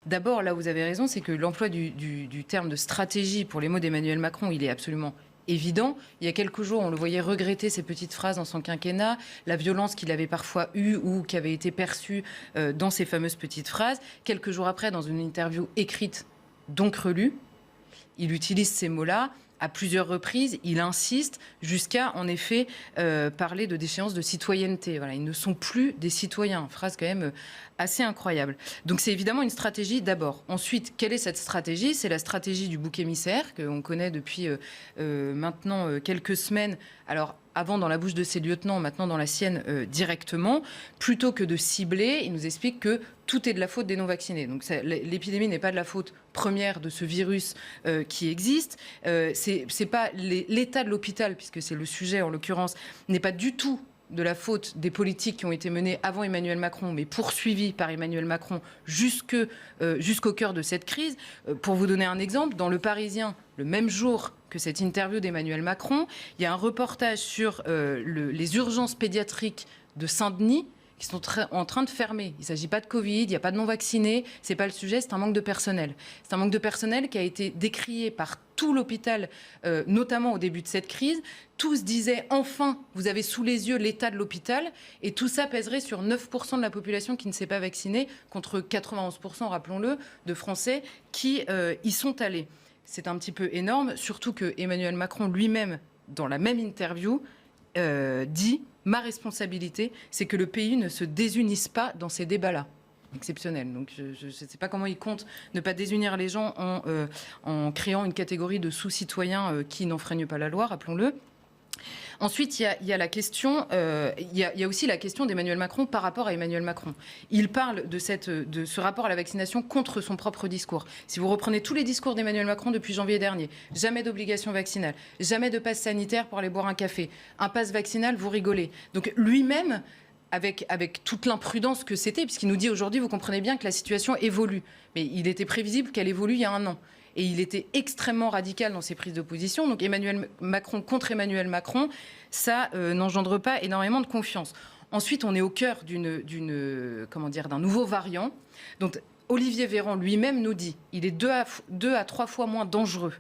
D'abord, là où vous avez raison, c'est que l'emploi du terme de stratégie pour les mots d'Emmanuel Macron, il est absolument évident. Il y a quelques jours, on le voyait regretter ces petites phrases dans son quinquennat, la violence qu'il avait parfois eue ou qui avait été perçue dans ces fameuses petites phrases. Quelques jours après, dans une interview écrite, donc relue, il utilise ces mots-là. À plusieurs reprises, il insiste jusqu'à, en effet, parler de déchéance de citoyenneté. Voilà, ils ne sont plus des citoyens. Phrase quand même assez incroyable. Donc c'est évidemment une stratégie d'abord. Ensuite, quelle est cette stratégie ? C'est la stratégie du bouc émissaire qu'on connaît depuis maintenant quelques semaines. Alors, avant dans la bouche de ses lieutenants, maintenant dans la sienne directement. Plutôt que de cibler, il nous explique que tout est de la faute des non-vaccinés. Donc l'épidémie n'est pas de la faute première de ce virus qui existe. C'est pas l'état de l'hôpital, puisque c'est le sujet en l'occurrence, n'est pas du tout de la faute des politiques qui ont été menées avant Emmanuel Macron, mais poursuivies par Emmanuel Macron jusqu'au cœur de cette crise. Pour vous donner un exemple, dans Le Parisien, le même jour que cette interview d'Emmanuel Macron, il y a un reportage sur les urgences pédiatriques de Saint-Denis qui sont en train de fermer. Il ne s'agit pas de Covid, il n'y a pas de non-vaccinés, ce n'est pas le sujet, c'est un manque de personnel. C'est un manque de personnel qui a été décrié par tout l'hôpital, notamment au début de cette crise. Tous disaient, enfin, vous avez sous les yeux l'état de l'hôpital, et tout ça pèserait sur 9% de la population qui ne s'est pas vaccinée, contre 91%, rappelons-le, de Français qui y sont allés. C'est un petit peu énorme, surtout que Emmanuel Macron lui-même, dans la même interview, dit « Ma responsabilité, c'est que le pays ne se désunisse pas dans ces débats-là ». Exceptionnel. Donc je ne sais pas comment il compte ne pas désunir les gens en créant une catégorie de sous-citoyens qui n'enfreignent pas la loi, rappelons-le. Ensuite, il y a la question, il y a aussi la question d'Emmanuel Macron par rapport à Emmanuel Macron. Il parle de ce rapport à la vaccination contre son propre discours. Si vous reprenez tous les discours d'Emmanuel Macron depuis janvier dernier, jamais d'obligation vaccinale, jamais de passe sanitaire pour aller boire un café, un passe vaccinal, vous rigolez. Donc lui-même, avec toute l'imprudence que c'était, puisqu'il nous dit aujourd'hui, vous comprenez bien que la situation évolue. Mais il était prévisible qu'elle évolue il y a un an. Et il était extrêmement radical dans ses prises de position. Donc Emmanuel Macron contre Emmanuel Macron, ça n'engendre pas énormément de confiance. Ensuite, on est au cœur d'un nouveau variant. Donc Olivier Véran lui-même nous dit il est 2 à 3 fois moins dangereux.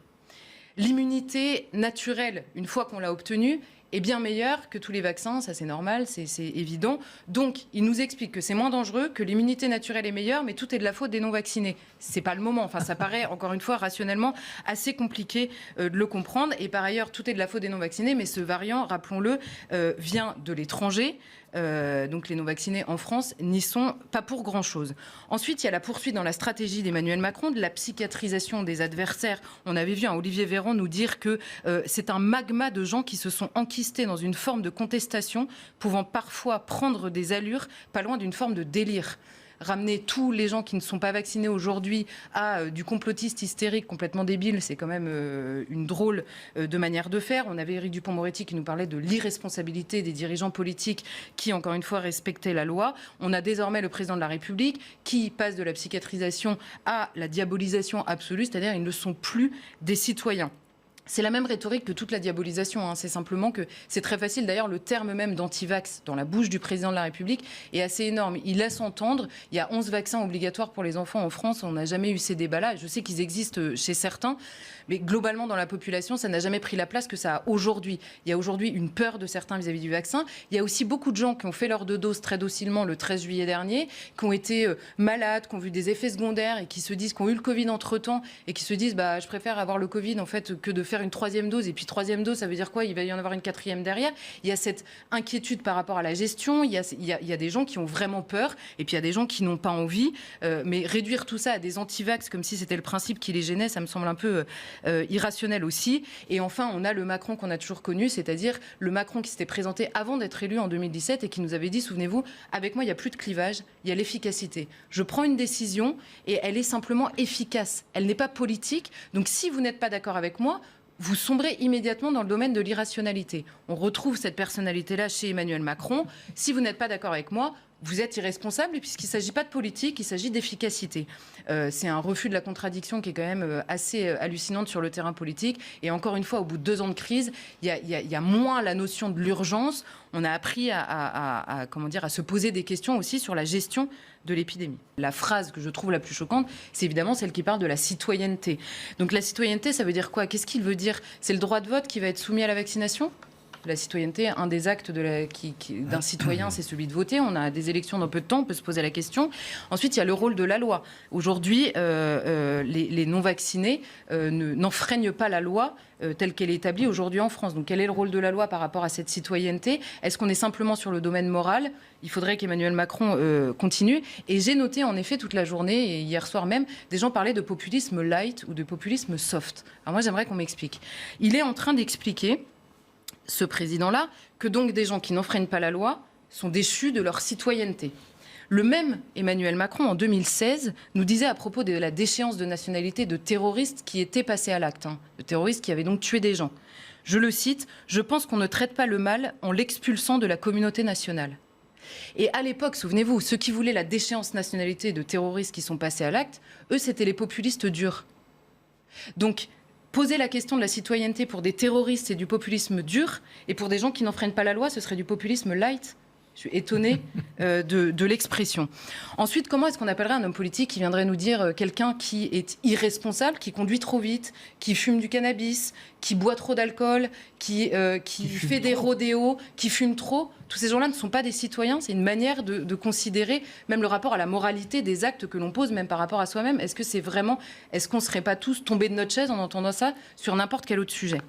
L'immunité naturelle, une fois qu'on l'a obtenue, est bien meilleure que tous les vaccins, ça c'est normal, c'est évident. Donc, il nous explique que c'est moins dangereux, que l'immunité naturelle est meilleure, mais tout est de la faute des non-vaccinés. C'est pas le moment. Enfin, ça paraît, encore une fois, rationnellement, assez compliqué de le comprendre. Et par ailleurs, tout est de la faute des non-vaccinés, mais ce variant, rappelons-le, vient de l'étranger. Donc les non-vaccinés en France n'y sont pas pour grand-chose. Ensuite, il y a la poursuite dans la stratégie d'Emmanuel Macron de la psychiatrisation des adversaires. On avait vu Olivier Véran nous dire que c'est un magma de gens qui se sont enquistés dans une forme de contestation, pouvant parfois prendre des allures pas loin d'une forme de délire. Ramener tous les gens qui ne sont pas vaccinés aujourd'hui à du complotiste hystérique complètement débile, c'est quand même une drôle de manière de faire. On avait Éric Dupond-Moretti qui nous parlait de l'irresponsabilité des dirigeants politiques qui, encore une fois, respectaient la loi. On a désormais le président de la République qui passe de la psychiatrisation à la diabolisation absolue, c'est-à-dire ils ne sont plus des citoyens. C'est la même rhétorique que toute la diabolisation. C'est simplement que c'est très facile. D'ailleurs, le terme même d'antivax dans la bouche du président de la République est assez énorme. Il laisse entendre, il y a 11 vaccins obligatoires pour les enfants en France. On n'a jamais eu ces débats-là. Je sais qu'ils existent chez certains, mais globalement, dans la population, ça n'a jamais pris la place que ça a aujourd'hui. Il y a aujourd'hui une peur de certains vis-à-vis du vaccin. Il y a aussi beaucoup de gens qui ont fait leur 2 doses très docilement le 13 juillet dernier, qui ont été malades, qui ont vu des effets secondaires et qui se disent, qui ont eu le Covid entre-temps et qui se disent, je préfère avoir le Covid en fait que de faire une 3e dose. Et puis 3e dose, ça veut dire quoi ? Il va y en avoir une 4e derrière. Il y a cette inquiétude par rapport à la gestion. Il y a des gens qui ont vraiment peur et puis il y a des gens qui n'ont pas envie. Mais réduire tout ça à des antivax comme si c'était le principe qui les gênait, ça me semble un peu irrationnel aussi. Et enfin, on a le Macron qu'on a toujours connu, c'est-à-dire le Macron qui s'était présenté avant d'être élu en 2017 et qui nous avait dit, souvenez-vous, avec moi, il n'y a plus de clivage, il y a l'efficacité. Je prends une décision et elle est simplement efficace. Elle n'est pas politique. Donc si vous n'êtes pas d'accord avec moi, vous sombrez immédiatement dans le domaine de l'irrationalité. On retrouve cette personnalité-là chez Emmanuel Macron. Si vous n'êtes pas d'accord avec moi, vous êtes irresponsable puisqu'il ne s'agit pas de politique, il s'agit d'efficacité. C'est un refus de la contradiction qui est quand même assez hallucinante sur le terrain politique. Et encore une fois, au bout de 2 ans de crise, il y a moins la notion de l'urgence. On a appris à se poser des questions aussi sur la gestion de l'épidémie. La phrase que je trouve la plus choquante, c'est évidemment celle qui parle de la citoyenneté. Donc la citoyenneté, ça veut dire quoi? Qu'est-ce qu'il veut dire? C'est le droit de vote qui va être soumis à la vaccination? La citoyenneté, un des actes d'un citoyen, c'est celui de voter. On a des élections dans peu de temps, on peut se poser la question. Ensuite, il y a le rôle de la loi. Aujourd'hui, les non-vaccinés n'enfreignent pas la loi telle qu'elle est établie aujourd'hui en France. Donc quel est le rôle de la loi par rapport à cette citoyenneté? Est-ce qu'on est simplement sur le domaine moral? Il faudrait qu'Emmanuel Macron continue. Et j'ai noté en effet toute la journée, et hier soir même, des gens parlaient de populisme light ou de populisme soft. Alors moi, j'aimerais qu'on m'explique. Il est en train d'expliquer, ce président-là, que donc des gens qui n'enfreignent pas la loi sont déchus de leur citoyenneté. Le même Emmanuel Macron, en 2016, nous disait à propos de la déchéance de nationalité de terroristes qui étaient passés à l'acte, de terroristes qui avaient donc tué des gens. Je le cite, « Je pense qu'on ne traite pas le mal en l'expulsant de la communauté nationale ». Et à l'époque, souvenez-vous, ceux qui voulaient la déchéance nationalité de terroristes qui sont passés à l'acte, eux, c'était les populistes durs. Donc, poser la question de la citoyenneté pour des terroristes, c'est du populisme dur, et pour des gens qui n'enfreignent pas la loi, ce serait du populisme light. Je suis étonnée de l'expression. Ensuite, comment est-ce qu'on appellerait un homme politique qui viendrait nous dire quelqu'un qui est irresponsable, qui conduit trop vite, qui fume du cannabis, qui boit trop d'alcool, qui fait des rodéos, qui fume trop? Tous ces gens-là ne sont pas des citoyens. C'est une manière de considérer même le rapport à la moralité des actes que l'on pose, même par rapport à soi-même. Est-ce qu'on ne serait pas tous tombés de notre chaise en entendant ça sur n'importe quel autre sujet?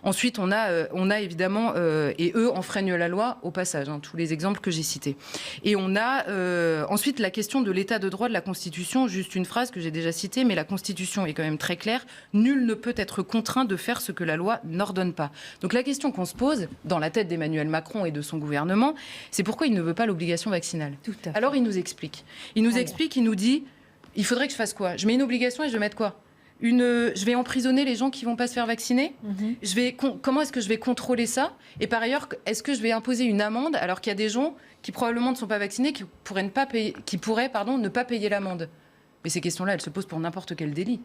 Ensuite, on a évidemment, et eux enfreignent la loi au passage, tous les exemples que j'ai cités. Et on a ensuite la question de l'état de droit de la Constitution. Juste une phrase que j'ai déjà citée, mais la Constitution est quand même très claire. Nul ne peut être contraint de faire ce que la loi n'ordonne pas. Donc la question qu'on se pose, dans la tête d'Emmanuel Macron et de son gouvernement, c'est pourquoi il ne veut pas l'obligation vaccinale. Tout à fait. Alors il nous explique. Il nous dit, il faudrait que je fasse quoi? Je mets une obligation et je vais mettre quoi? Je vais emprisonner les gens qui ne vont pas se faire vacciner. Comment est-ce que je vais contrôler ça? Et par ailleurs, est-ce que je vais imposer une amende alors qu'il y a des gens qui probablement ne sont pas vaccinés, qui pourraient ne pas payer l'amende? Mais ces questions-là, elles se posent pour n'importe quel délit.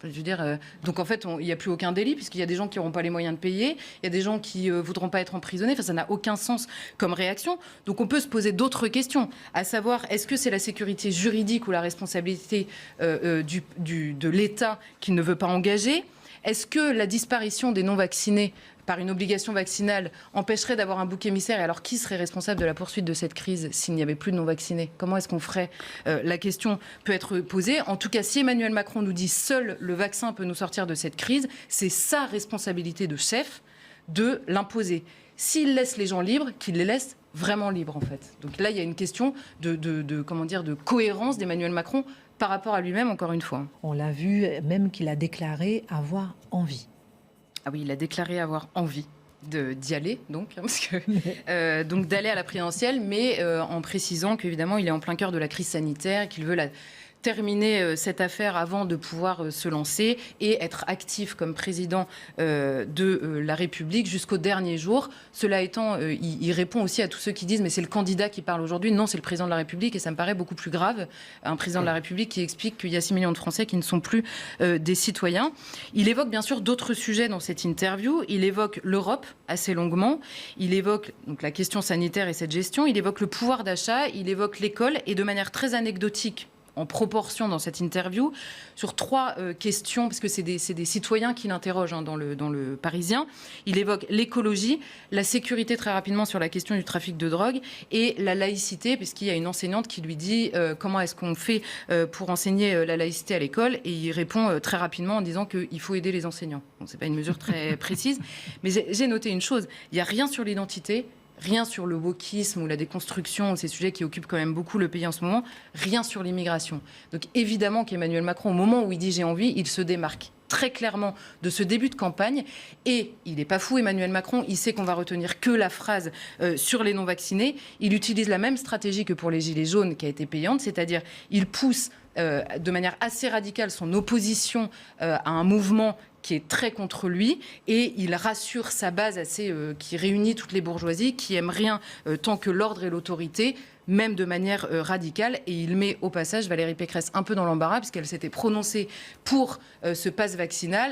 Je veux dire, donc en fait, il n'y a plus aucun délit puisqu'il y a des gens qui n'auront pas les moyens de payer, il y a des gens qui ne voudront pas être emprisonnés. Enfin, ça n'a aucun sens comme réaction. Donc on peut se poser d'autres questions, à savoir, est-ce que c'est la sécurité juridique ou la responsabilité de l'État qui ne veut pas engager? Est-ce que la disparition des non-vaccinés par une obligation vaccinale empêcherait d'avoir un bouc émissaire? Et alors, qui serait responsable de la poursuite de cette crise s'il n'y avait plus de non-vaccinés? Comment est-ce qu'on ferait? La question peut être posée. En tout cas, si Emmanuel Macron nous dit seul le vaccin peut nous sortir de cette crise, c'est sa responsabilité de chef de l'imposer. S'il laisse les gens libres, qu'il les laisse vraiment libres, en fait. Donc là, il y a une question de cohérence d'Emmanuel Macron par rapport à lui-même, encore une fois. On l'a vu, même qu'il a déclaré avoir envie. Ah oui, il a déclaré avoir envie d'y aller, donc d'aller à la présidentielle, mais en précisant qu'évidemment, il est en plein cœur de la crise sanitaire, qu'il veut terminer cette affaire avant de pouvoir se lancer et être actif comme président de la République jusqu'au dernier jour. Cela étant, il répond aussi à tous ceux qui disent « mais c'est le candidat qui parle aujourd'hui ». Non, c'est le président de la République et ça me paraît beaucoup plus grave. Un président de la République qui explique qu'il y a 6 millions de Français qui ne sont plus des citoyens. Il évoque bien sûr d'autres sujets dans cette interview. Il évoque l'Europe assez longuement. Il évoque donc la question sanitaire et cette gestion. Il évoque le pouvoir d'achat. Il évoque l'école et de manière très anecdotique, en proportion dans cette interview, sur 3 questions, parce que c'est des citoyens qui l'interrogent dans le Parisien. Il évoque l'écologie, la sécurité très rapidement sur la question du trafic de drogue et la laïcité, puisqu'il y a une enseignante qui lui dit comment est-ce qu'on fait pour enseigner la laïcité à l'école, et il répond très rapidement en disant qu'il faut aider les enseignants. Bon, c'est pas une mesure très précise, mais j'ai noté une chose, il n'y a rien sur l'identité, rien sur le wokisme ou la déconstruction, ces sujets qui occupent quand même beaucoup le pays en ce moment, rien sur l'immigration. Donc évidemment qu'Emmanuel Macron, au moment où il dit « j'ai envie », il se démarque très clairement de ce début de campagne. Et il n'est pas fou, Emmanuel Macron, il sait qu'on va retenir que la phrase sur les non-vaccinés. Il utilise la même stratégie que pour les Gilets jaunes qui a été payante, c'est-à-dire il pousse de manière assez radicale son opposition à un mouvement qui est très contre lui, et il rassure sa base qui réunit toutes les bourgeoisies, qui aiment rien tant que l'ordre et l'autorité même de manière radicale. Et il met au passage Valérie Pécresse un peu dans l'embarras, puisqu'elle s'était prononcée pour ce pass vaccinal.